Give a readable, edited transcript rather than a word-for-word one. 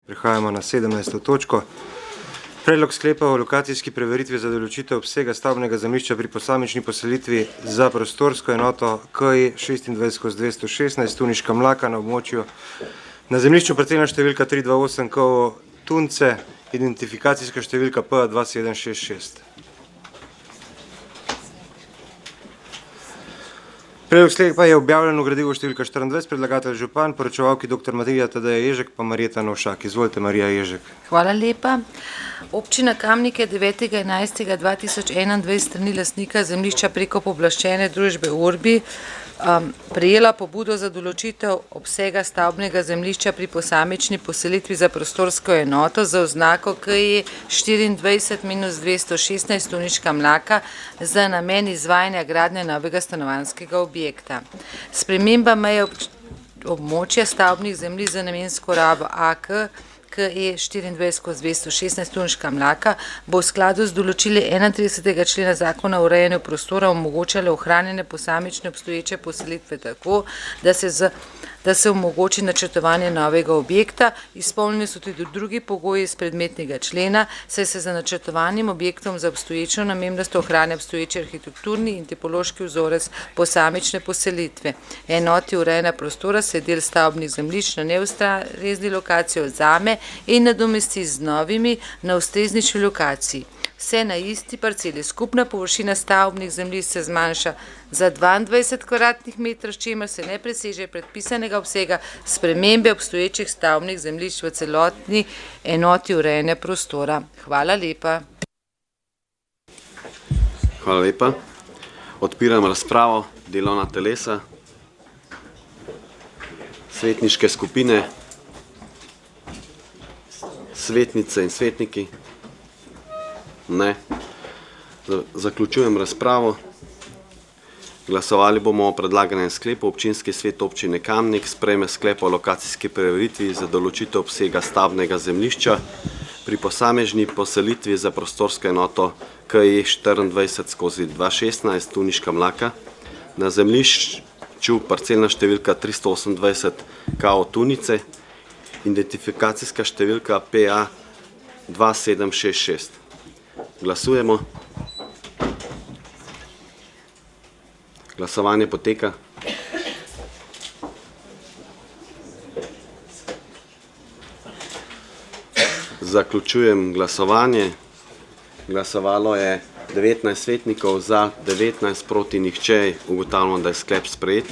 Prehajamo na 17. točko. Predlog sklepa o lokacijski preveritvi za določitev obsega stavbnega zemljišča pri posamični poselitvi za prostorsko enoto KI 26/216 Tuniška Mlaka na območju na zemljišču parcelna številka 328 KO Tunce, identifikacijska številka P2766. Predlog sklepa je objavljen v gradivu številka 24, predlagatelj župan, poročevalki dr. Matija Tadeja Ježek pa Marjeta Novšak. Izvolite, Marija Ježek. Hvala lepa. Občina Kamnik je 9.11.2021 strani lastnika zemljišča preko pooblaščene družbe Urbi prejela pobudo za določitev obsega stavbnega zemljišča pri posamični poselitvi za prostorsko enoto za oznako KI 24-216 Tuniška Mlaka za namen izvajanja gradnje novega stanovanjskega objekta. Sprememba meje območja stavbnih zemljišč za namensko rabo AK KE 24/216 Tuniška Mlaka bo v skladu z določili 31. člena zakona o urejanju prostora omogočala ohranjene posamične obstoječe poselitve tako, da se omogoči načrtovanje novega objekta. Izpolnjeni so tudi drugi pogoji iz predmetnega člena, saj se za načrtovanim objektom za obstoječo namembnost ohranja obstoječi arhitekturni in tipološki vzorec posamične poselitve. Enoti urejanja prostora se del stavbnih zemljišč na neustrezni lokaciji odzame in nadomesti z novimi na ustreznejši lokaciji. Vse na isti parceli. Skupna površina stavbnih zemljišč se zmanjša za 22 kvadratnih metrov, s čimer se ne preseže predpisanega obsega spremembe obstoječih stavbnih zemljišč v celotni enoti urejanja prostora. Hvala lepa. Hvala lepa. Odpiram razpravo, delovna telesa, svetniške skupine, svetnice in svetniki. Ne. Zaključujem razpravo. Glasovali bomo o predlaganem sklepu. Občinski svet občine Kamnik sprejme sklep o lokacijski preveritvi za določitev obsega stavbnega zemljišča pri posamezni poselitvi za prostorsko enoto KI 24/216 Tuniška Mlaka na zemljišču parcelna številka 328 KO Tunice, identifikacijska številka PA 2766. Glasujemo. Glasovanje poteka. Zaključujem glasovanje. Glasovalo je 19 svetnikov, za 19 proti nihče. Ugotavljamo, da je sklep sprejet.